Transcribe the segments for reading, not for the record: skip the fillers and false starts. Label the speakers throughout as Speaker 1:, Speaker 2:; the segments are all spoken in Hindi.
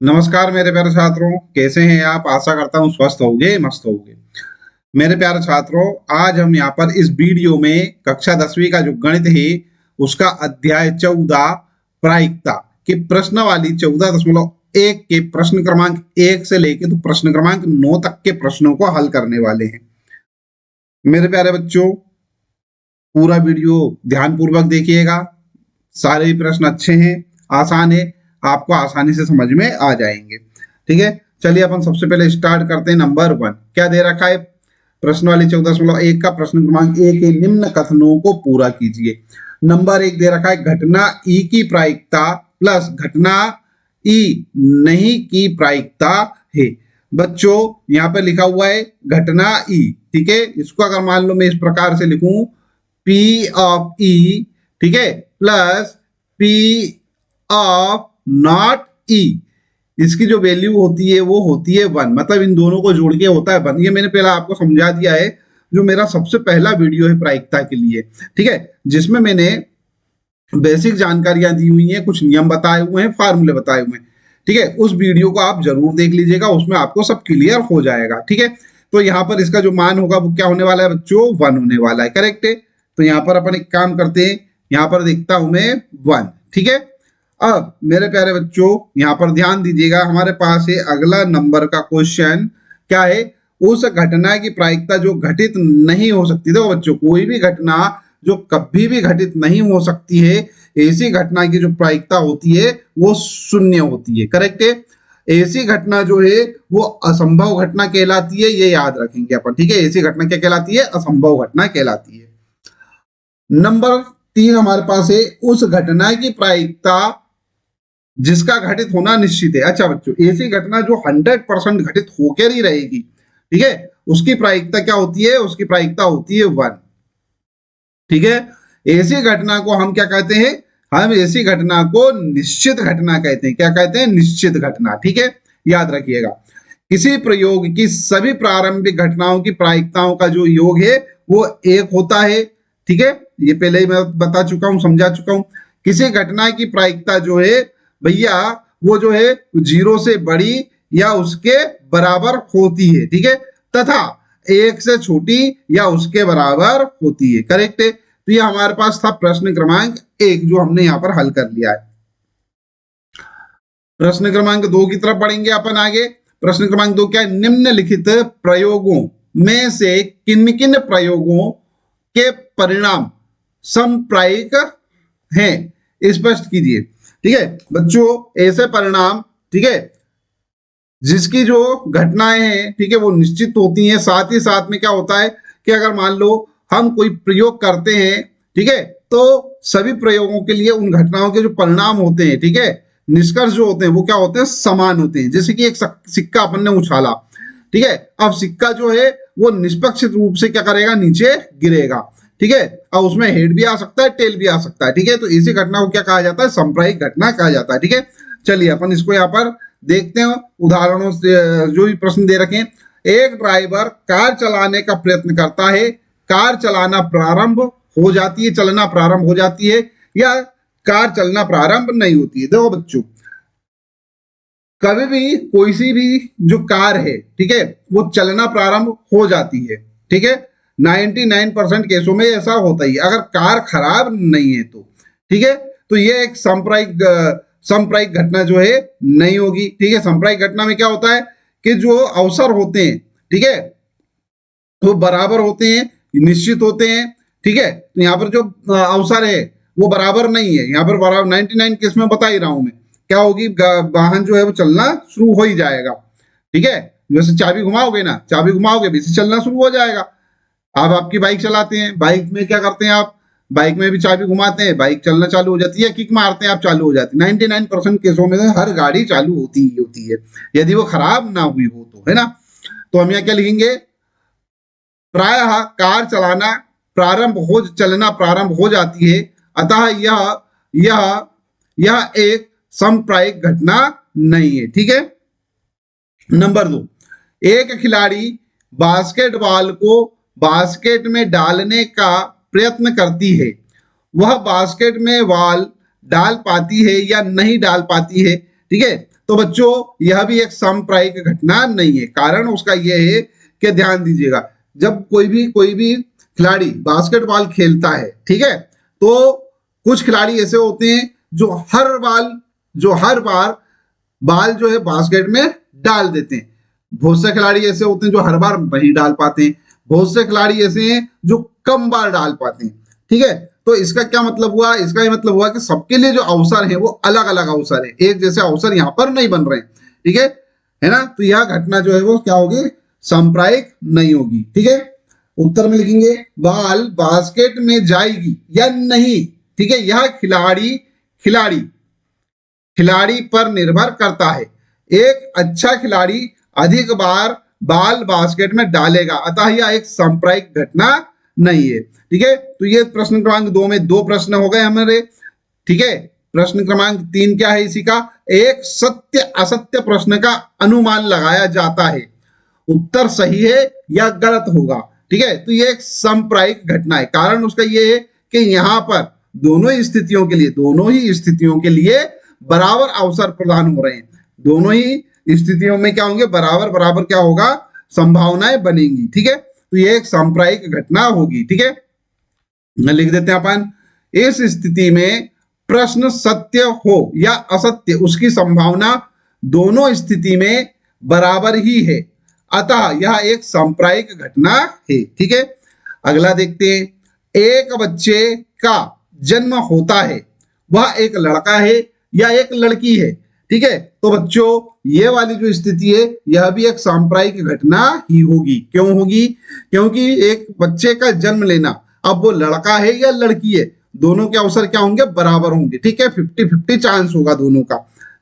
Speaker 1: नमस्कार मेरे प्यारे छात्रों, कैसे हैं आप। आशा करता हूँ स्वस्थ होगे, मस्त होगे। मेरे प्यारे छात्रों, आज हम यहाँ पर इस वीडियो में कक्षा 10वीं का जो गणित है उसका अध्याय 14 प्रायिकता के प्रश्न वाली 14.1 के प्रश्न क्रमांक 1 से लेके तो प्रश्न क्रमांक 9 तक के प्रश्नों को हल करने वाले हैं। मेरे प्यारे बच्चों, पूरा वीडियो ध्यान पूर्वक देखिएगा। सारे ही प्रश्न अच्छे हैं, आसान है, आपको आसानी से समझ में आ जाएंगे। ठीक है, चलिए अपन सबसे पहले स्टार्ट करते हैं। नंबर 1 क्या दे रखा है प्रश्न वाली 14.1 का प्रश्न क्रमांक 1 है, निम्न कथनों को पूरा कीजिए। नंबर 1 दे रखा है, घटना ई की प्रायिकता प्लस घटना ई नहीं की प्रायिकता है। बच्चों यहाँ पे लिखा हुआ है घटना ई, ठीक है। इसको अगर मान लो मैं इस प्रकार से लिखूं, P ऑफ ई, ठीक है, प्लस P ऑफ नॉट ई, इसकी जो वैल्यू होती है वो होती है 1, मतलब इन दोनों को जोड़ के होता है 1। ये मैंने पहले आपको समझा दिया है, जो मेरा सबसे पहला वीडियो है प्रायिकता के लिए, ठीक है, जिसमें मैंने बेसिक जानकारियां दी हुई हैं, कुछ नियम बताए हुए हैं, फार्मूले बताए हुए हैं, ठीक है। उस वीडियो को आप जरूर देख लीजिएगा, उसमें आपको सब क्लियर हो जाएगा, ठीक है। तो यहाँ पर इसका जो मान होगा वो क्या होने वाला है बच्चों, 1 होने वाला है, करेक्ट है। तो यहाँ पर अपन एक काम करते हैं, यहाँ पर देखता हूं मैं 1, ठीक है। अब मेरे प्यारे बच्चों यहाँ पर ध्यान दीजिएगा, हमारे पास है अगला नंबर का क्वेश्चन। क्या है, उस घटना की प्रायिकता जो घटित नहीं हो सकती। देखो बच्चों, कोई भी घटना जो कभी भी घटित नहीं हो सकती है, ऐसी घटना की जो प्रायिकता होती है वो शून्य होती है, करेक्ट है। ऐसी घटना जो है वो असंभव घटना कहलाती है, ये याद रखेंगे अपन, ठीक है। ऐसी घटना क्या कहलाती है, असंभव घटना कहलाती है। नंबर 3 हमारे पास है, उस घटना की प्रायिकता जिसका घटित होना निश्चित है। अच्छा बच्चों, ऐसी घटना जो 100% घटित होकर ही रहेगी, ठीक है, उसकी प्रायिकता क्या होती है, उसकी प्रायिकता होती है 1, ठीक है। ऐसी घटना को हम क्या कहते हैं, हम ऐसी घटना को निश्चित घटना कहते हैं। क्या कहते हैं, निश्चित घटना, ठीक है, याद रखिएगा। किसी प्रयोग की सभी प्रारंभिक घटनाओं की प्रायिकताओं का जो योग है वो 1 होता है, ठीक है। ये पहले ही मैं बता चुका हूं, समझा चुका हूं। किसी घटना की प्रायिकता जो है भैया वो जो है 0 से बड़ी या उसके बराबर होती है, ठीक है, तथा 1 से छोटी या उसके बराबर होती है, करेक्ट है। तो ये हमारे पास था प्रश्न क्रमांक 1, जो हमने यहाँ पर हल कर लिया है। प्रश्न क्रमांक 2 की तरफ बढ़ेंगे अपन आगे। प्रश्न क्रमांक 2 क्या है, निम्नलिखित प्रयोगों में से किन किन प्रयोगों के परिणाम समप्रायिक हैं, स्पष्ट कीजिए। ठीक है बच्चों, ऐसे परिणाम, ठीक है, जिसकी जो घटनाएं हैं, ठीक है, वो निश्चित होती हैं। साथ ही साथ में क्या होता है कि अगर मान लो हम कोई प्रयोग करते हैं, ठीक है, तो सभी प्रयोगों के लिए उन घटनाओं के जो परिणाम होते हैं, ठीक है, निष्कर्ष जो होते हैं वो क्या होते हैं, समान होते हैं। जैसे कि एक सिक्का अपन ने उछाला, ठीक है, अब सिक्का जो है वो निष्पक्ष रूप से क्या करेगा, नीचे गिरेगा, ठीक है। अब उसमें हेड भी आ सकता है, टेल भी आ सकता है, ठीक है। तो इसी घटना को क्या कहा जाता है, संप्रायिक घटना कहा जाता है, ठीक है। चलिए अपन इसको यहाँ पर देखते हैं उदाहरणों से, जो भी प्रश्न दे रखे हैं। एक ड्राइवर कार चलाने का प्रयत्न करता है, कार चलाना प्रारंभ हो जाती है, चलना प्रारंभ हो जाती है, या कार चलना प्रारंभ नहीं होती है। देखो बच्चों, कभी भी कोई सी भी जो कार है, ठीक है, वो चलना प्रारंभ हो जाती है, ठीक है। 99% केसों में ऐसा होता ही, अगर कार खराब नहीं है तो, ठीक है। तो ये एक सांप्रदायिक घटना जो है नहीं होगी, ठीक है। सांप्रदायिक घटना में क्या होता है कि जो अवसर होते हैं, ठीक है, वो बराबर होते हैं, निश्चित होते हैं, ठीक है। तो यहाँ पर जो अवसर है वो बराबर नहीं है, यहाँ पर बराबर 99 केस में बता ही रहा हूं मैं, क्या होगी, वाहन जो है वो चलना शुरू हो ही जाएगा, ठीक है। जैसे चाबी घुमाओगे ना, चाबी घुमाओगे वैसे चलना शुरू हो जाएगा। आपकी बाइक चलाते हैं, बाइक में क्या करते हैं आप, बाइक में भी चाबी घुमाते हैं, बाइक चलना चालू हो जाती है, किक मारते हैं आप, चालू हो जाती है। 99% केसों में हर गाड़ी चालू होती ही होती है, यदि वो खराब ना हुई हो तो, है ना। तो हम यहाँ क्या लिखेंगे, प्रायः कार चलना प्रारंभ हो जाती है, अतः यह यह एक सांप्रदायिक घटना नहीं है, ठीक है। नंबर 2, एक खिलाड़ी बास्केटबॉल को बास्केट में डालने का प्रयत्न करती है, वह बास्केट में बॉल डाल पाती है या नहीं डाल पाती है, ठीक है। तो बच्चों यह भी एक सांप्रायिक घटना नहीं है। कारण उसका यह है कि ध्यान दीजिएगा, जब कोई भी खिलाड़ी बास्केटबॉल खेलता है, ठीक है, तो कुछ खिलाड़ी ऐसे होते हैं जो हर बार बाल जो है बास्केट में डाल देते हैं। बहुत से खिलाड़ी ऐसे होते हैं जो हर बार नहीं डाल पाते हैं। बहुत से खिलाड़ी ऐसे हैं जो कम बार डाल पाते हैं, ठीक है। तो इसका क्या मतलब हुआ? इसका ये मतलब हुआ कि सबके लिए जो अवसर है वो अलग अलग अवसर है, एक जैसे अवसर यहाँ पर नहीं बन रहे हैं, ठीक है ना। तो यह घटना जो है वो क्या होगी? सांप्रायिक नहीं होगी, ठीक है। उत्तर में लिखेंगे बाल बास्केट में जाएगी या नहीं, ठीक है। यह खिलाड़ी खिलाड़ी खिलाड़ी पर निर्भर करता है। एक अच्छा खिलाड़ी अधिक बार बाल बास्केट में डालेगा, अतः यह एक सांप्रायिक घटना नहीं है, ठीक है। तो ये प्रश्न क्रमांक 2 में 2 प्रश्न हो गए हमारे, ठीक है। प्रश्न क्रमांक 3 क्या है इसी का? एक सत्य असत्य प्रश्न का अनुमान लगाया जाता है, उत्तर सही है या गलत होगा, ठीक है। तो ये एक सांप्रायिक घटना है। कारण उसका ये है कि यहाँ पर दोनों ही स्थितियों के लिए बराबर अवसर प्रदान हो रहे हैं। दोनों ही स्थितियों में क्या होंगे? बराबर बराबर क्या होगा? संभावनाएं बनेंगी, ठीक है। तो ये एक सांप्रायिक घटना होगी, ठीक है। लिख देते हैं अपन, इस स्थिति में प्रश्न सत्य हो या असत्य उसकी संभावना दोनों स्थिति में बराबर ही है, अतः यह एक सांप्रायिक घटना है, ठीक है। अगला देखते हैं, एक बच्चे का जन्म होता है, वह एक लड़का है या एक लड़की है, ठीक है। तो बच्चों ये वाली जो स्थिति है यह भी एक सांप्रायिक घटना ही होगी। क्यों होगी? क्योंकि एक बच्चे का जन्म लेना, अब वो लड़का है या लड़की है, दोनों के अवसर क्या होंगे? बराबर होंगे, ठीक है। 50-50 चांस होगा दोनों का,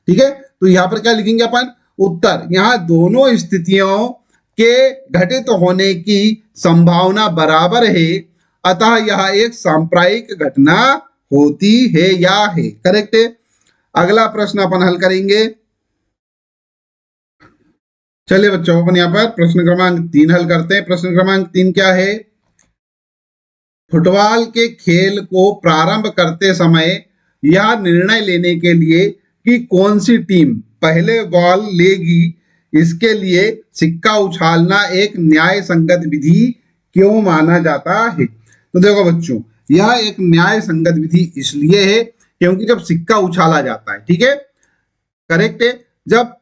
Speaker 1: ठीक है। तो यहाँ पर क्या लिखेंगे अपन? उत्तर, यहाँ दोनों स्थितियों के घटित होने की संभावना बराबर है, अतः यह एक सांप्रायिक घटना होती है या है। करेक्ट है। अगला प्रश्न अपन हल करेंगे। चलिए बच्चों अपन यहाँ पर प्रश्न क्रमांक 3 हल करते हैं। प्रश्न क्रमांक 3 क्या है? फुटबॉल के खेल को प्रारंभ करते समय यह निर्णय लेने के लिए कि कौन सी टीम पहले बॉल लेगी, इसके लिए सिक्का उछालना एक न्याय संगत विधि क्यों माना जाता है? तो देखो बच्चों, यह एक न्याय संगत विधि इसलिए है क्योंकि जब सिक्का उछाला जाता है, ठीक है, करेक्ट है, जब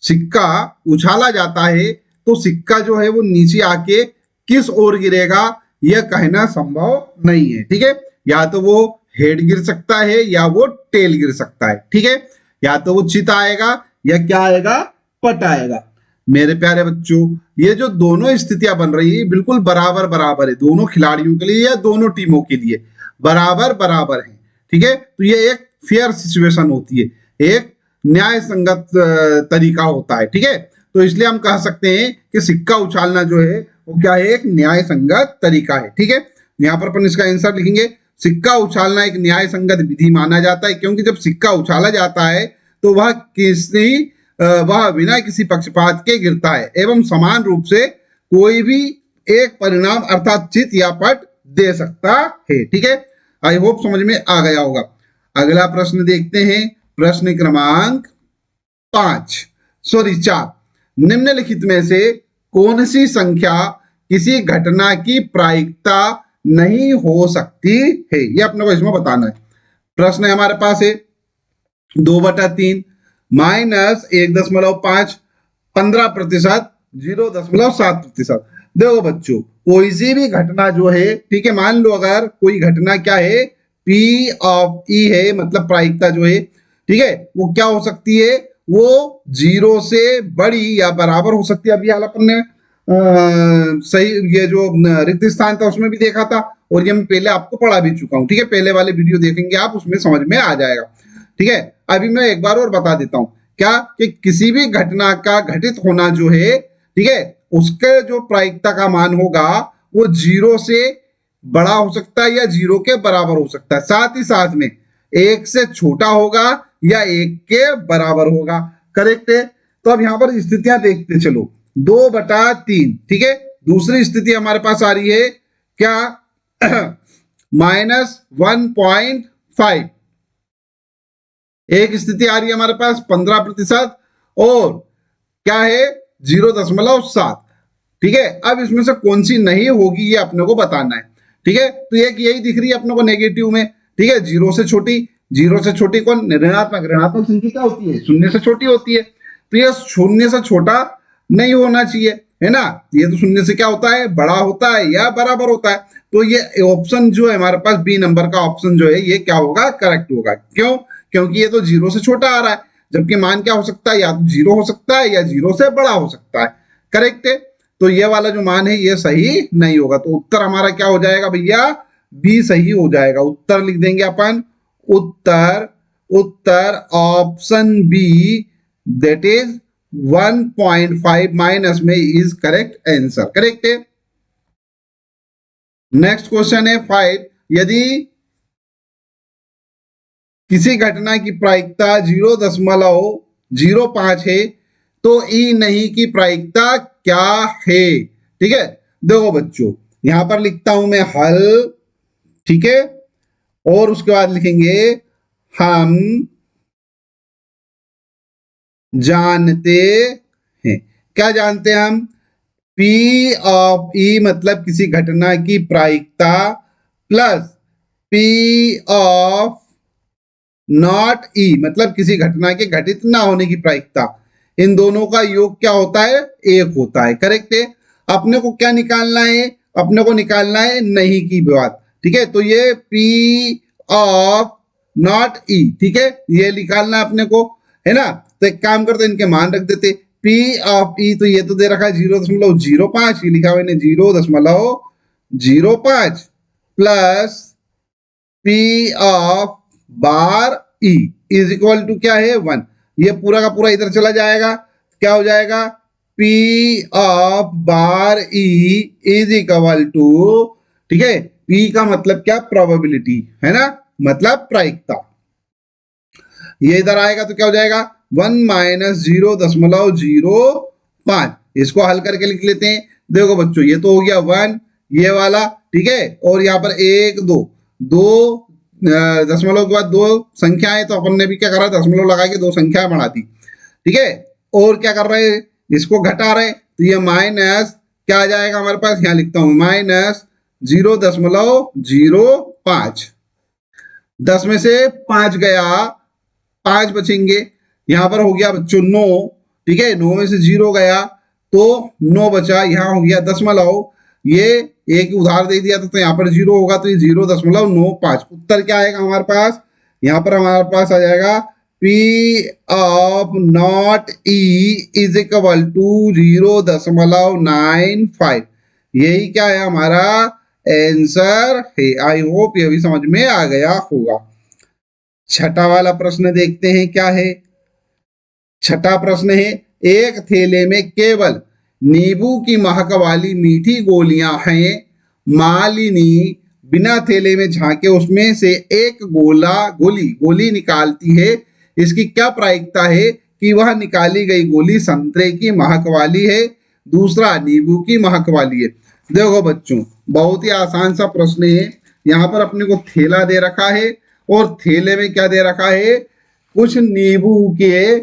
Speaker 1: सिक्का उछाला जाता है तो सिक्का जो है वो नीचे आके किस ओर गिरेगा यह कहना संभव नहीं है, ठीक है। या तो वो हेड गिर सकता है या वो टेल गिर सकता है, ठीक है। या तो वो चित आएगा या क्या आएगा? पट आएगा। मेरे प्यारे बच्चों, ये जो दोनों स्थितियां बन रही है बिल्कुल बराबर बराबर है, दोनों खिलाड़ियों के लिए या दोनों टीमों के लिए बराबर बराबर है, ठीक है। तो ये एक फेयर सिचुएशन होती है, एक न्याय संगत तरीका होता है, ठीक है। तो इसलिए हम कह सकते हैं कि सिक्का उछालना जो है वो क्या है? एक न्याय संगत तरीका है, ठीक है। यहाँ पर अपन इसका आंसर लिखेंगे, सिक्का उछालना एक न्याय संगत विधि माना जाता है क्योंकि जब सिक्का उछाला जाता है तो वह बिना किसी पक्षपात के गिरता है एवं समान रूप से कोई भी एक परिणाम अर्थात चित या पट दे सकता है, ठीक है। आई होप समझ में आ गया होगा। अगला प्रश्न देखते हैं, प्रश्न क्रमांक 4। निम्नलिखित में से कौन सी संख्या किसी घटना की प्रायिकता नहीं हो सकती है? ये अपने को इसमें बताना है। प्रश्न है हमारे पास है 2/3 -1.5 15%, 0.7%। देखो बच्चों, कोई सी भी घटना जो है, ठीक है, मान लो अगर कोई घटना क्या है? P ऑफ E है, मतलब प्रायिकता जो है, ठीक है, वो क्या हो सकती है? वो 0 से बड़ी या बराबर हो सकती है। अभी हाल अपन ने सही ये जो रिक्त स्थान था उसमें भी देखा था और ये मैं पहले आपको पढ़ा भी चुका हूँ, ठीक है। पहले वाले वीडियो देखेंगे आप, उसमें समझ में आ जाएगा, ठीक है। अभी मैं एक बार और बता देता हूँ क्या कि किसी भी घटना का घटित होना जो है, ठीक है, उसके जो प्रायिकता का मान होगा वो 0 से बड़ा हो सकता है या 0 के बराबर हो सकता है, साथ ही साथ में 1 से छोटा होगा या 1 के बराबर होगा। करेक्ट है। तो अब यहाँ पर स्थितियां देखते चलो। 2/3, ठीक है। दूसरी स्थिति हमारे पास आ रही है क्या? -1.5। एक स्थिति आ रही है हमारे पास 15%, और क्या है 0.7। ठीक है, अब इसमें से कौन सी नहीं होगी ये अपने को बताना है। ठीक है, तो एक यही दिख रही है अपने को नेगेटिव में। ठीक है, जीरो से छोटी, जीरो से छोटी कौन, ऋणात्मक, ऋणात्मक संख्या क्या होती है, शून्य से छोटी होती है। तो ये शून्य से छोटा नहीं होना चाहिए, है ना। ये तो शून्य से क्या होता है, बड़ा होता है या बराबर होता है। तो ये ऑप्शन जो है हमारे पास बी नंबर का ऑप्शन जो है ये क्या होगा, करेक्ट होगा। क्यों, क्योंकि ये तो जीरो से छोटा आ रहा है, जबकि मान क्या हो सकता है, या तो जीरो हो सकता है या जीरो से बड़ा हो सकता है। करेक्ट है, तो ये वाला जो मान है ये सही नहीं होगा। तो उत्तर हमारा क्या हो जाएगा भैया, बी सही हो जाएगा। उत्तर लिख देंगे अपन, उत्तर, उत्तर option B, that is 1.5 minus में इज करेक्ट आंसर। करेक्ट है। नेक्स्ट क्वेश्चन है 5, यदि किसी घटना की प्रायिकता 0.05 है तो ई नहीं की प्रायिकता क्या है। ठीक है, देखो बच्चों, यहां पर लिखता हूं मैं हल। ठीक है, और उसके बाद लिखेंगे हम जानते हैं। क्या जानते हैं हम, पी ऑफ ई मतलब किसी घटना की प्रायिकता प्लस पी ऑफ नॉट ई मतलब किसी घटना के घटित ना होने की प्रायिकता, इन दोनों का योग क्या होता है, एक होता है। करेक्ट है। अपने को क्या निकालना है, अपने को निकालना है नहीं की बात। ठीक है, तो ये पी ऑफ नॉट ई, ठीक है, ये निकालना है अपने को, है ना। तो एक काम करते इनके मान रख देते, पी ऑफ ई, तो ये तो दे रखा है 0.05, ये लिखा हुआ है 0.05 plus P of bar E is equal to क्या है 1। ये पूरा का पूरा इधर चला जाएगा, क्या हो जाएगा, P of bar E is equal to, ठीक है, पी का मतलब क्या, प्रोबेबिलिटी, है ना, मतलब प्रायिकता। ये इधर आएगा तो क्या हो जाएगा 1 माइनस 0.05। इसको हल करके लिख लेते हैं। देखो बच्चों, ये तो हो गया 1, ये वाला, ठीक है, और यहाँ पर 1 2 दो दशमलव के बाद दो संख्याएं, तो अपन ने भी क्या करा, दशमलव लगा के दो संख्याएं बढ़ा दी। ठीक है, और क्या कर रहे हैं, इसको घटा रहे, तो ये माइनस क्या आ जाएगा हमारे पास, यहां लिखता हूं माइनस 0.05। 10 में से 5 गया, 5 बचेंगे। यहां पर हो गया बच्चों 9, ठीक है, 9 में से 0 गया तो 9 बचा, यहां हो गया दशमलव, ये एक उधार दे दिया था तो यहाँ पर 0 होगा, तो ये 0.95। उत्तर क्या आएगा हमारे पास, यहाँ पर हमारे पास आ जाएगा P of not E is equal to 0.95। यही क्या है हमारा आंसर है। आई होप ये भी समझ में आ गया होगा। छठा वाला प्रश्न देखते हैं क्या है। छठा प्रश्न है, एक थैले में केवल नींबू की महक वाली मीठी गोलियां हैं। मालिनी बिना थैले में झांके उसमें से एक गोली निकालती है। इसकी क्या प्रायिकता है कि वह निकाली गई गोली संतरे की महक वाली है, दूसरा नींबू की महक वाली है। देखो बच्चों, बहुत ही आसान सा प्रश्न है। यहाँ पर अपने को थैला दे रखा है और थैले में क्या दे रखा है, कुछ नींबू के,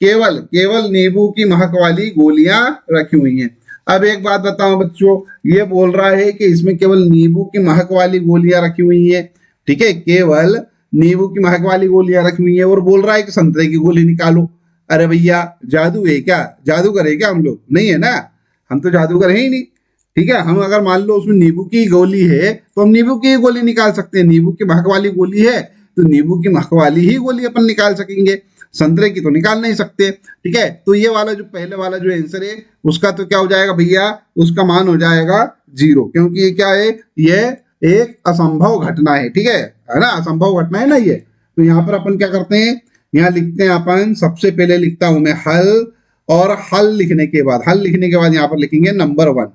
Speaker 1: केवल केवल नींबू की महक वाली गोलियां रखी हुई हैं। अब एक बात बताओ बच्चों, ये बोल रहा है कि इसमें केवल नींबू की महक वाली गोलियां रखी हुई हैं। ठीक है, केवल नींबू की महक वाली गोलियां रखी हुई हैं, और बोल रहा है कि संतरे की गोली निकालो। अरे भैया, जादू है क्या, जादूगर है क्या हम लोग, नहीं है ना, हम तो जादूगर है ही नहीं। ठीक है, हम अगर मान लो उसमें नींबू की गोली है तो हम नींबू की गोली निकाल सकते हैं। नींबू की महक वाली गोली है तो नींबू की महक वाली ही गोली अपन निकाल सकेंगे, संतरे की तो निकाल नहीं सकते। ठीक है, तो ये वाला जो पहले वाला जो आंसर है उसका तो क्या हो जाएगा भैया, उसका मान हो जाएगा 0, क्योंकि ये क्या है, ये एक असंभव घटना है। ठीक है ना, असंभव घटना है ना ये। तो यहाँ पर अपन क्या करते हैं, यहाँ लिखते हैं अपन, सबसे पहले लिखता हूं मैं हल, और हल लिखने के बाद, हल लिखने के बाद यहाँ पर लिखेंगे नंबर 1।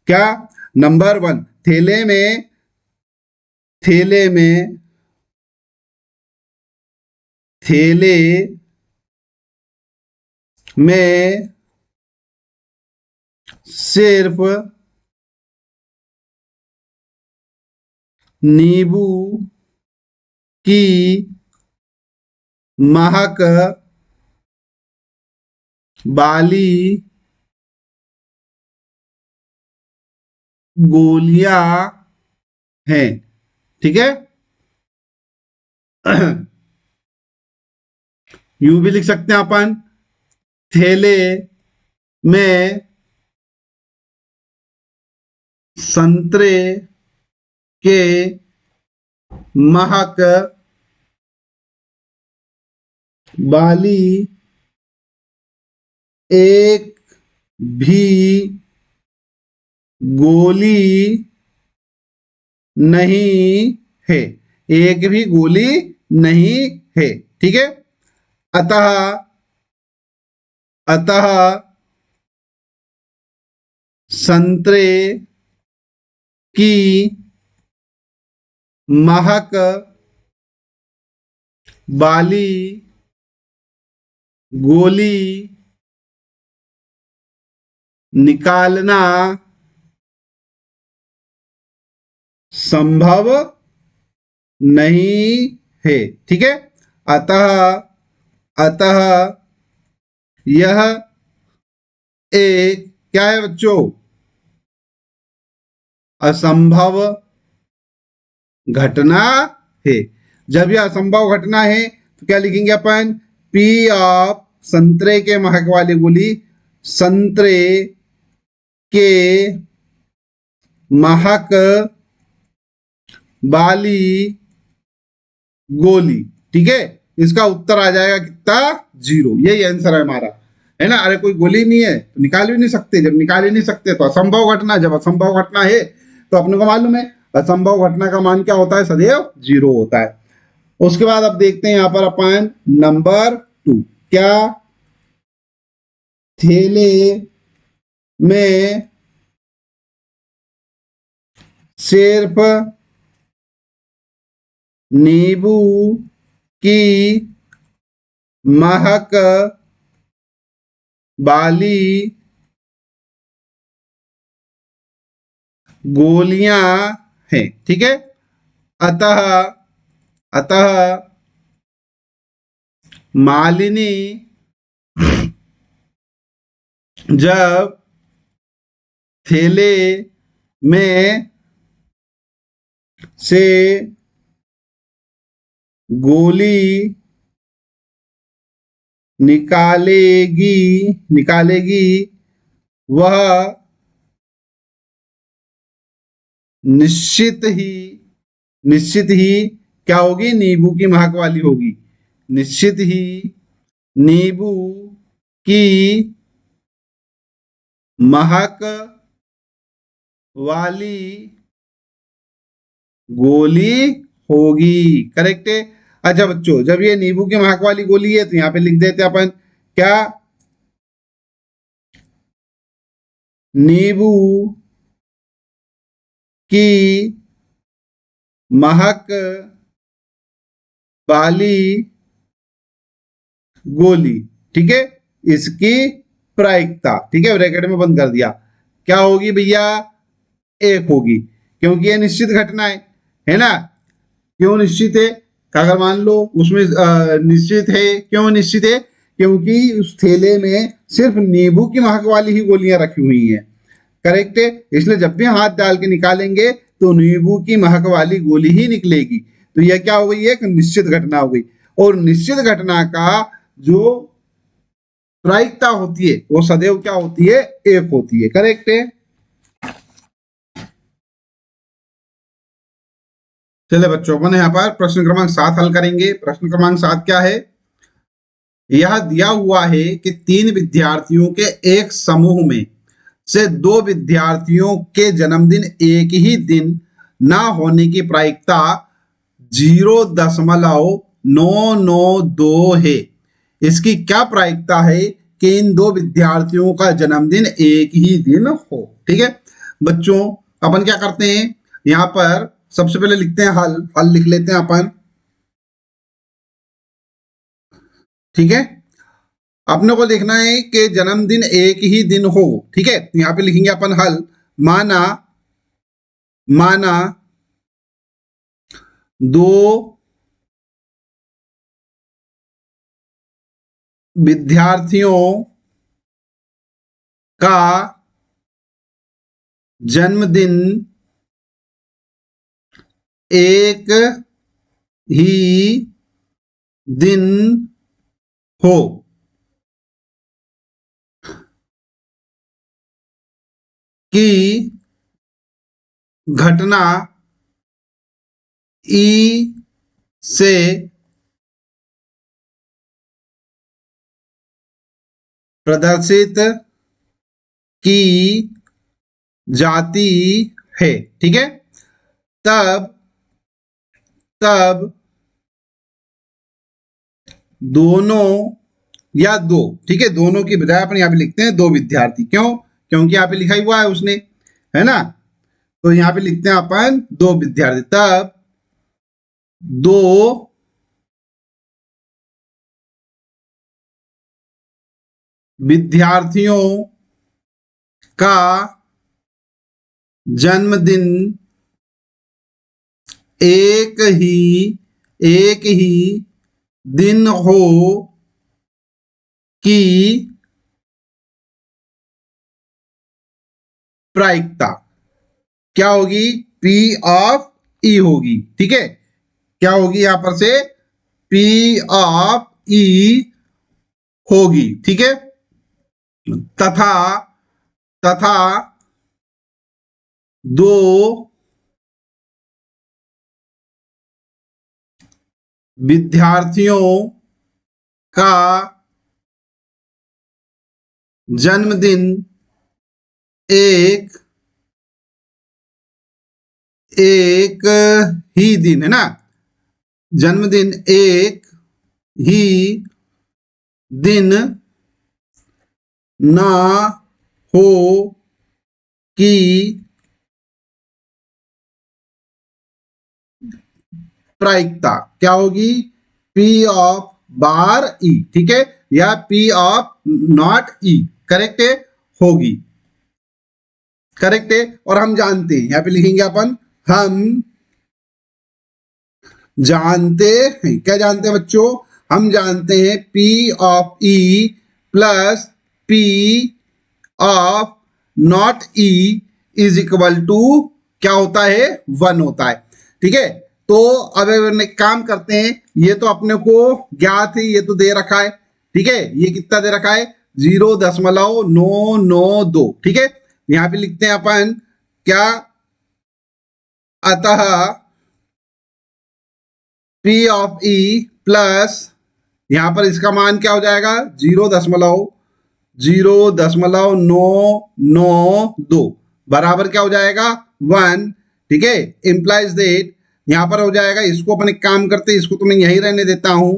Speaker 1: क्या, नंबर 1, थैले में, थैले में, थैले में सिर्फ नींबू की महक वाली गोलियां हैं। ठीक है। यूं भी लिख सकते हैं अपन, थैले में संतरे के महक वाली एक भी गोली नहीं है। एक भी गोली नहीं है। ठीक है। अतः अतः संतरे की महक वाली गोली निकालना संभव नहीं है। ठीक है। अतः अतः यह एक क्या है बच्चों, असंभव घटना है। जब यह असंभव घटना है तो क्या लिखेंगे अपन, पी ऑफ संतरे के महक वाली गोली, संतरे के महक वाली गोली। ठीक है। इसका उत्तर आ जाएगा कितना, 0। यही आंसर है हमारा, है ना। अरे कोई गोली नहीं है तो निकाल भी नहीं सकते, जब निकाल ही नहीं सकते तो असंभव घटना, जब असंभव घटना है तो अपने को मालूम है असंभव घटना का मान क्या होता है, सदैव 0 होता है। उसके बाद अब देखते हैं यहां पर अपन नंबर 2, क्या थैले में सिर्फ नींबू की महक वाली गोलियां हैं। ठीक है। अतः अतः मालिनी जब थैले में से गोली निकालेगी निकालेगी वह निश्चित ही क्या होगी, नींबू की महक वाली होगी। निश्चित ही नींबू की महक वाली गोली होगी। करेक्ट है। अच्छा बच्चों, जब ये नींबू की महक वाली गोली है तो यहाँ पे लिख देते हैं अपन, क्या नींबू की महक वाली गोली। ठीक है। इसकी प्रायिकता, ठीक है, ब्रैकेट में बंद कर दिया, क्या होगी भैया, 1 होगी, क्योंकि ये निश्चित घटना है ना। क्यों निश्चित है, अगर मान लो उसमें निश्चित है, क्यों निश्चित है, क्योंकि उस थैले में सिर्फ नींबू की महक वाली ही गोलियां रखी हुई हैं। करेक्ट है। इसलिए जब भी हाथ डाल के निकालेंगे तो नींबू की महक वाली गोली ही निकलेगी। तो यह क्या हो गई, एक निश्चित घटना हो गई। और निश्चित घटना का जो प्रायिकता होती है वो सदैव क्या होती है, 1 होती है। करेक्ट है। चले बच्चों, अपन यहाँ पर प्रश्न क्रमांक 7 हल करेंगे। प्रश्न क्रमांक 7 क्या है, यह दिया हुआ है कि 3 विद्यार्थियों के एक समूह में से 2 विद्यार्थियों के जन्मदिन एक ही दिन ना होने की प्रायिकता 0.992 है। इसकी क्या प्रायिकता है कि इन 2 विद्यार्थियों का जन्मदिन एक ही दिन हो। ठीक है बच्चों, अपन क्या करते हैं, यहां पर सबसे पहले लिखते हैं हल। हल लिख लेते हैं अपन। ठीक है। अपने को देखना है कि जन्मदिन एक ही दिन हो। ठीक है। तो यहां पे लिखेंगे अपन हल, माना माना 2 विद्यार्थियों का जन्मदिन एक ही दिन हो, की घटना ई से प्रदर्शित की जाती है। ठीक है, तब तब दोनों या दो, ठीक है, दोनों की बजाय अपन यहाँ पे लिखते हैं दो विद्यार्थी। क्यों? क्योंकि यहाँ पे लिखा ही हुआ है उसने, है ना, तो यहाँ पे लिखते हैं अपन दो विद्यार्थी। तब दो विद्यार्थियों का जन्मदिन एक ही दिन हो, की प्रायिकता क्या होगी? P ऑफ E होगी। ठीक है, क्या होगी यहां पर से? P ऑफ E होगी। ठीक है, तथा तथा दो विद्यार्थियों का जन्मदिन एक एक ही दिन, है ना, जन्मदिन एक ही दिन ना हो, कि प्रायिकता क्या होगी? P ऑफ बार E, ठीक है, या P of not E, correct है, होगी। करेक्ट है, और हम जानते हैं, यहां पे लिखेंगे अपन, हम जानते हैं। क्या जानते हैं बच्चों? हम जानते हैं P of E plus P of not E is equal to क्या होता है? 1 होता है। ठीक है, तो अब एक काम करते हैं, ये तो अपने को ज्ञात है, ये तो दे रखा है। ठीक है, ये कितना दे रखा है? 0.992। ठीक है, यहां पे लिखते हैं अपन क्या? अतः P ऑफ E प्लस, यहां पर इसका मान क्या हो जाएगा? 0.0.992 बराबर क्या हो जाएगा? 1। ठीक है, इंप्लाइज दैट, यहां पर हो जाएगा, इसको अपन एक काम करते हैं, इसको तो मैं यहीं रहने देता हूं।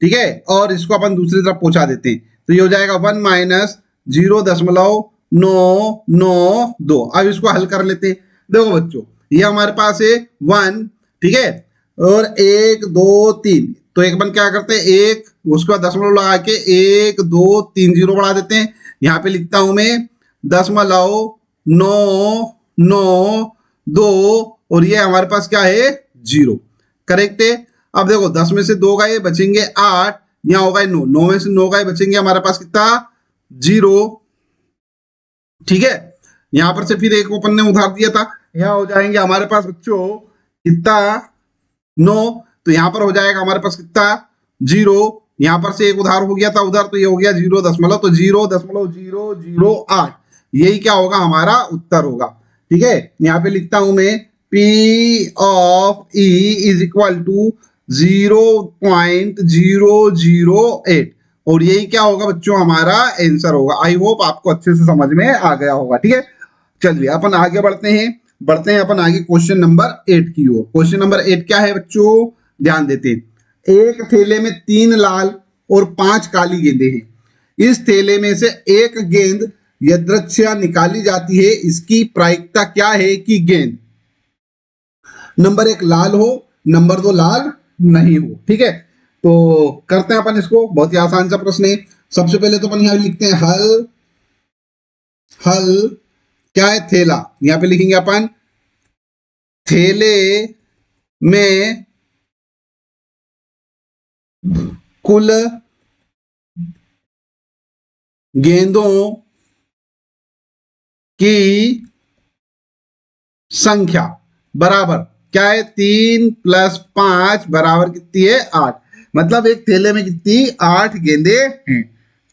Speaker 1: ठीक है, और इसको अपन दूसरी तरफ पहुंचा देते हैं, तो ये हो जाएगा 1 माइनस 0.992। अब इसको हल कर लेते हैं। देखो बच्चों, ये हमारे पास है 1, ठीक है, और 1 2 3, तो एक अपन क्या करते हैं, एक उसके बाद दशमलव लगा के 1 2 3 जीरो बढ़ा देते हैं। यहाँ पे लिखता हूं मैं 0.992, और ये हमारे पास क्या है? 0। करेक्ट है। अब देखो 10 में से 2 गए, बचेंगे 8, यहाँ होगा 9, 9 में से 9 गए, बचेंगे हमारे पास कितना? 0। ठीक है, यहां पर से फिर एक ओपन ने उधार दिया था, यहाँ हो जाएंगे हमारे पास बच्चों कितना? 9। तो यहां पर हो जाएगा हमारे पास कितना? 0। यहां पर से एक उधार हो गया था उधर, तो ये हो गया 0 दशमलव, तो 0.008, यही क्या होगा? हमारा उत्तर होगा। ठीक है, यहां पे लिखता हूं मैं P of E is equal to 0.008, और यही क्या होगा बच्चों? हमारा आंसर होगा। आई होप आपको अच्छे से समझ में आ गया होगा। ठीक है, चलिए अपन आगे बढ़ते हैं अपन आगे क्वेश्चन नंबर 8 की ओर। क्वेश्चन नंबर 8 क्या है बच्चों? ध्यान देते हैं। एक थैले में 3 लाल और 5 काली गेंदें हैं। इस थैले में से एक गेंद यदृच्छया निकाली जाती है, इसकी प्रायिकता क्या है कि गेंद नंबर 1 लाल हो, नंबर 2 लाल नहीं हो। ठीक है, तो करते हैं अपन इसको, बहुत ही आसान सा प्रश्न है। सबसे पहले तो अपन यहां लिखते हैं हल। हल क्या है? थैला। यहां पे लिखेंगे अपन थैले में कुल गेंदों की संख्या बराबर क्या है, 3 + 5 बराबर कितनी है, 8। मतलब एक थैले में कितनी, 8 गेंदे हैं।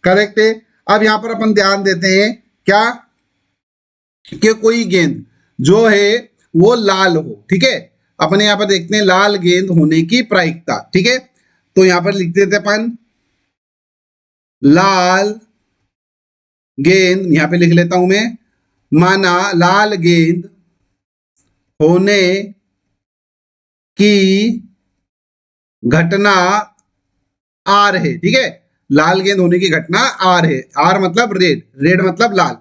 Speaker 1: करेक्ट है। अब यहां पर अपन ध्यान देते हैं क्या, कि कोई गेंद जो है वो लाल हो, ठीक है। अपने यहां पर देखते हैं लाल गेंद होने की प्रायिकता, ठीक है। तो यहां पर लिख देते अपन लाल गेंद, यहां पे लिख लेता हूं मैं, माना लाल गेंद होने की घटना आर है, ठीक है। लाल गेंद होने की घटना आर है, आर मतलब रेड, रेड मतलब लाल,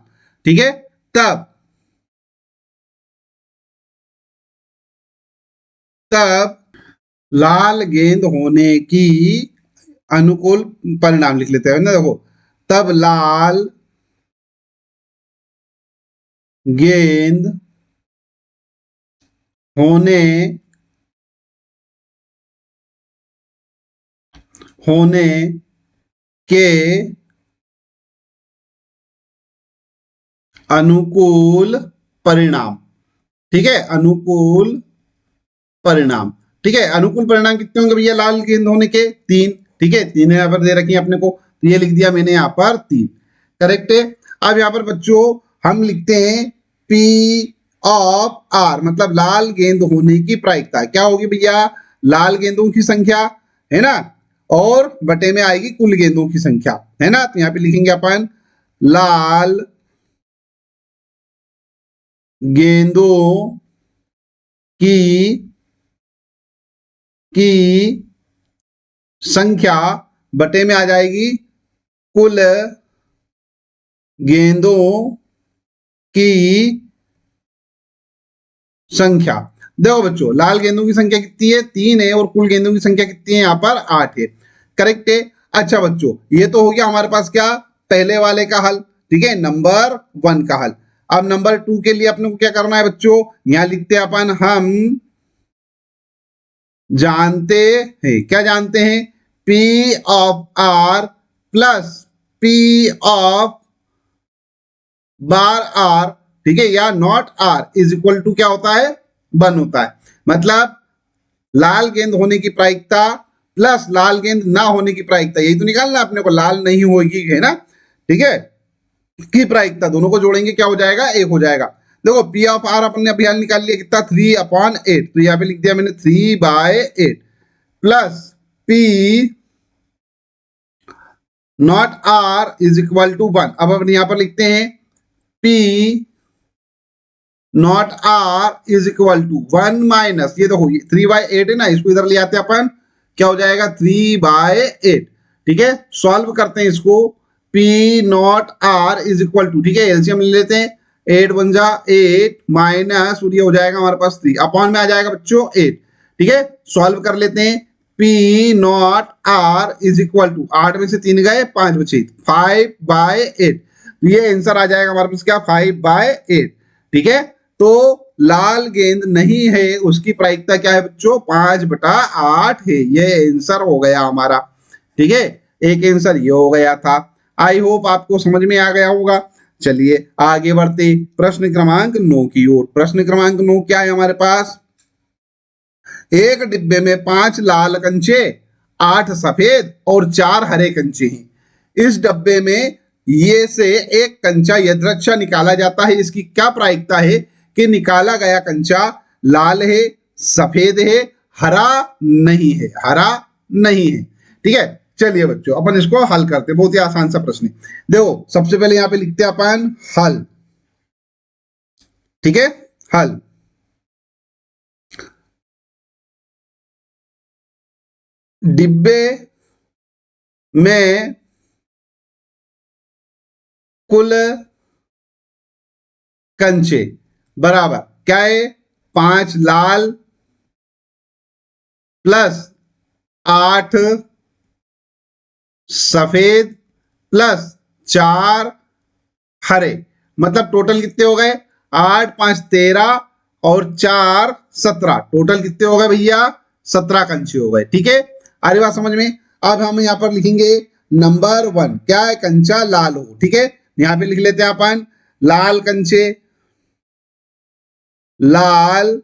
Speaker 1: ठीक है। तब तब लाल गेंद होने की अनुकूल परिणाम लिख लेते हैं ना, देखो, तब लाल गेंद होने होने के अनुकूल परिणाम, ठीक है, अनुकूल परिणाम, ठीक है। अनुकूल परिणाम कितने होंगे भैया लाल गेंद होने के, 3, ठीक है। 3 यहाँ पर दे रखी है अपने को, तो ये लिख दिया मैंने यहाँ पर 3। करेक्ट है। अब यहाँ पर बच्चों हम लिखते हैं P ऑफ R, मतलब लाल गेंद होने की प्रायिकता क्या होगी भैया, लाल गेंदों की संख्या है ना, और बटे में आएगी कुल गेंदों की संख्या, है ना। तो यहाँ पे लिखेंगे अपन लाल गेंदों की की संख्या बटे में आ जाएगी कुल गेंदों की संख्या। देखो बच्चों लाल गेंदों की संख्या कितनी है, 3 है, और कुल गेंदों की संख्या कितनी है, यहाँ पर 8 है। करेक्ट है। अच्छा बच्चों ये तो हो गया हमारे पास क्या, पहले वाले का हल, ठीक है, नंबर 1 का हल। अब नंबर 2 के लिए अपने को क्या करना है बच्चों, यहां लिखते हैं अपन, हम जानते हैं, क्या जानते हैं, P of R plus P of bar R, ठीक है, या not R is equal to क्या होता है, 1 होता है। मतलब लाल गेंद होने की प्रायिकता प्लस लाल गेंद ना होने की प्रायिकता, यही तो निकालना अपने को, लाल नहीं होगी, है ना, ठीक है, की प्रायिकता, दोनों को जोड़ेंगे क्या हो जाएगा, 1 हो जाएगा। देखो P ऑफ R अपन ने अभी हल निकाल लिया कितना, 3/8, तो यहाँ पे लिख दिया मैंने 3/8 plus P not R is equal to 1। अब अपन यहां पर लिखते हैं P not R is equal to 1 minus, ये देखो 3/8 है ना, इसको इधर ले आते हैं अपन, क्या हो जाएगा 3/8, ठीक है। सॉल्व करते हैं इसको, P not R is equal to, ठीक है, एलसीएम ले लेते हैं, 8 × 1 = 8 माइनस ये हो जाएगा हमारे पास 3 अपॉन में आ जाएगा बच्चों 8, ठीक है। सॉल्व कर लेते हैं, P not R is equal to, 8 में से 3 गए 5 बचे, 5/8, ये आंसर आ जाएगा हमारे पास क्या, 5/8, ठीक है। तो लाल गेंद नहीं है उसकी प्रायिकता क्या है बच्चों, 5/8 है, ये आंसर हो गया हमारा, ठीक है। एक आंसर ये हो गया था। आई होप आपको समझ में आ गया होगा। चलिए आगे बढ़ते प्रश्न क्रमांक 9 की ओर। प्रश्न क्रमांक 9 क्या है हमारे पास, एक डिब्बे में 5 लाल कंचे, 8 सफेद और 4 हरे कंचे हैं। इस डब्बे में ये से एक कंचा यदृच्छा निकाला जाता है, इसकी क्या प्रायिकता है कि निकाला गया कंचा लाल है, सफेद है, हरा नहीं है, हरा नहीं है, ठीक है। चलिए बच्चों अपन इसको हल करते हैं, बहुत ही आसान सा प्रश्न है। देखो सबसे पहले यहां पे लिखते हैं अपन हल, ठीक है, हल। डिब्बे में कुल कंचे बराबर क्या है, 5 लाल प्लस 8 सफेद प्लस 4 हरे, मतलब टोटल कितने हो गए, 8 × 5 = 13 और 4 = 17, टोटल कितने हो गए भैया, 17 कंचे हो गए, ठीक है। अरे बात समझ में। अब हम यहां पर लिखेंगे नंबर 1 क्या है, कंचा लाल हो, ठीक है। यहां पे लिख लेते हैं अपन लाल कंचे, लाल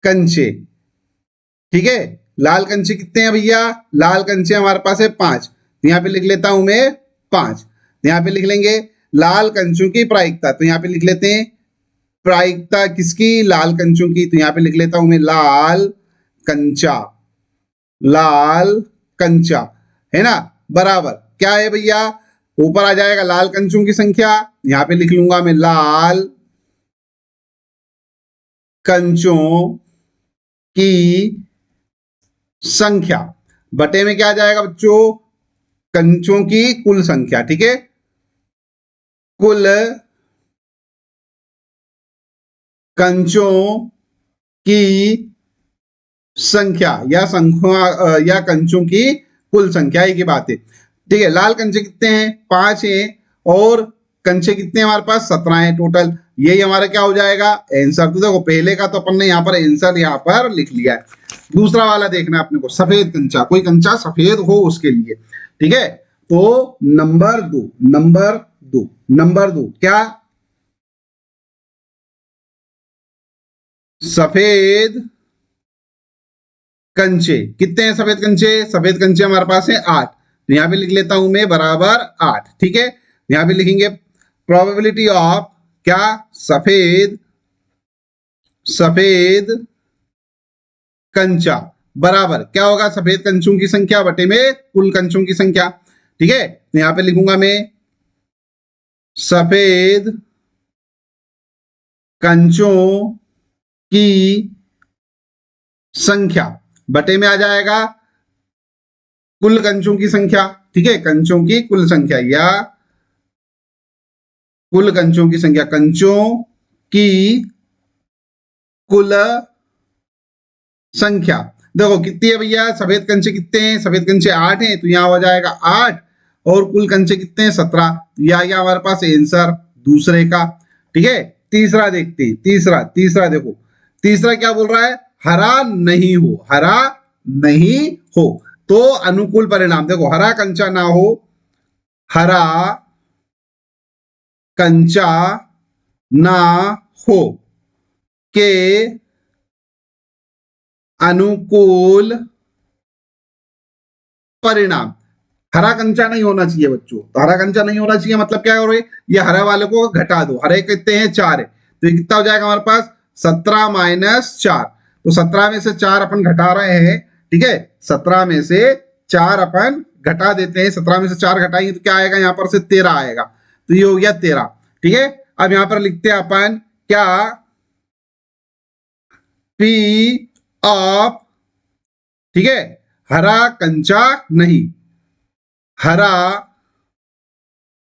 Speaker 1: कंचे, ठीक है। लाल कंचे कितने हैं भैया? लाल कंचे हमारे पास है 5, तो यहाँ पे लिख लेता हूं मैं 5। यहाँ पे लिख लेंगे लाल कंचों की प्रायिकता, तो यहाँ पे लिख लेते हैं प्रायिकता किसकी? लाल कंचों की। तो यहाँ पे लिख लेता हूं मैं लाल कंचा, लाल कंचा, है ना, बराबर क्या है भैया? ऊपर आ जाएगा लाल कंचों की संख्या, यहाँ पे लिख लूंगा मैं लाल कंचों की संख्या, बटे में क्या आ जाएगा बच्चों? कंचों की कुल संख्या, ठीक है, कुल कंचों की संख्या या कंचों की कुल संख्या, एक ही बात है, ठीक है। लाल कंचे कितने हैं? 5 हैं, और कंचे कितने हैं हमारे पास? 17 हैं टोटल। यही हमारा क्या हो जाएगा? आंसर। तो देखो पहले का तो अपन ने यहाँ पर आंसर यहाँ पर लिख लिया है। दूसरा वाला देखना है अपने को, सफेद कंचा, कोई कंचा सफेद हो उसके लिए, ठीक है। तो नंबर 2 क्या? सफेद कंचे कितने हैं? सफेद कंचे, सफेद कंचे हमारे पास है 8, तो यहां पे लिख लेता हूं मैं बराबर 8, ठीक है। यहां पे लिखेंगे प्रोबेबिलिटी ऑफ क्या? सफेद कंचा बराबर क्या होगा? सफेद कंचों की संख्या बटे में कुल कंचों की संख्या, ठीक है। तो यहां पे लिखूंगा मैं सफेद कंचों की संख्या बटे में आ जाएगा कुल कंचों की संख्या, ठीक है, कंचों की कुल संख्या या कुल कंचों की संख्या, कंचों की कुल संख्या। देखो कितनी है भैया? सफेद कंचे कितने हैं? सफेद कंचे 8 हैं, तो यहां हो जाएगा 8, और कुल कंचे कितने हैं? 17। या हमारे पास आंसर दूसरे का, ठीक है। तीसरा देखते हैं, तीसरा देखो, तीसरा क्या बोल रहा है? हरा नहीं हो, हरा नहीं हो, तो अनुकूल परिणाम देखो, हरा कंचा ना हो, हरा कंचा ना हो के अनुकूल परिणाम। हरा कंचा नहीं होना चाहिए बच्चों, तो हरा कंचा नहीं होना चाहिए मतलब क्या करोगे? ये हरा वाले को घटा दो, हरे कितने हैं? 4 है, तो ये कितना हो जाएगा हमारे पास? 17 माइनस 4, तो 17 में से 4 अपन घटा रहे हैं, ठीक है, 17 में से 4 अपन घटा देते हैं, 17 में से 4 घटाएंगे तो क्या आएगा? यहाँ पर से 13 आएगा, तो ये हो गया 13, ठीक है। अब यहाँ पर लिखते हैं अपन क्या? पी ऑफ, ठीक है, हरा कंचा नहीं, हरा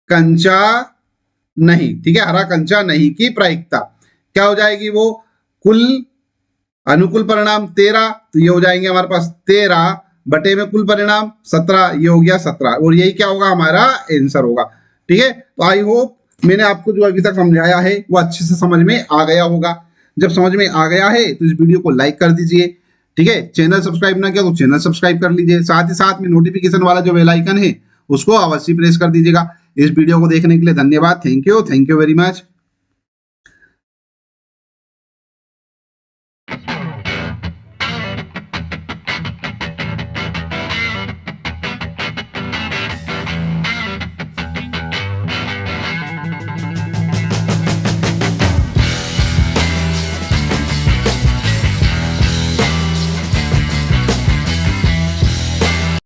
Speaker 1: कंचा नहीं, ठीक है, हरा कंचा नहीं की प्रायिकता क्या हो जाएगी? वो कुल अनुकूल परिणाम 13, तो ये हो जाएंगे हमारे पास 13 बटे में कुल परिणाम 17, ये हो गया 17, और यही क्या होगा? हमारा आंसर होगा, ठीक है। तो आई होप मैंने आपको जो अभी तक समझाया है वो अच्छे से समझ में आ गया होगा। जब समझ में आ गया है तो इस वीडियो को लाइक कर दीजिए, ठीक है। चैनल सब्सक्राइब ना किया तो चैनल सब्सक्राइब कर लीजिए, साथ ही साथ में नोटिफिकेशन वाला जो बेल आइकन है उसको अवश्य प्रेस कर दीजिएगा। इस वीडियो को देखने के लिए धन्यवाद। Thank you very much.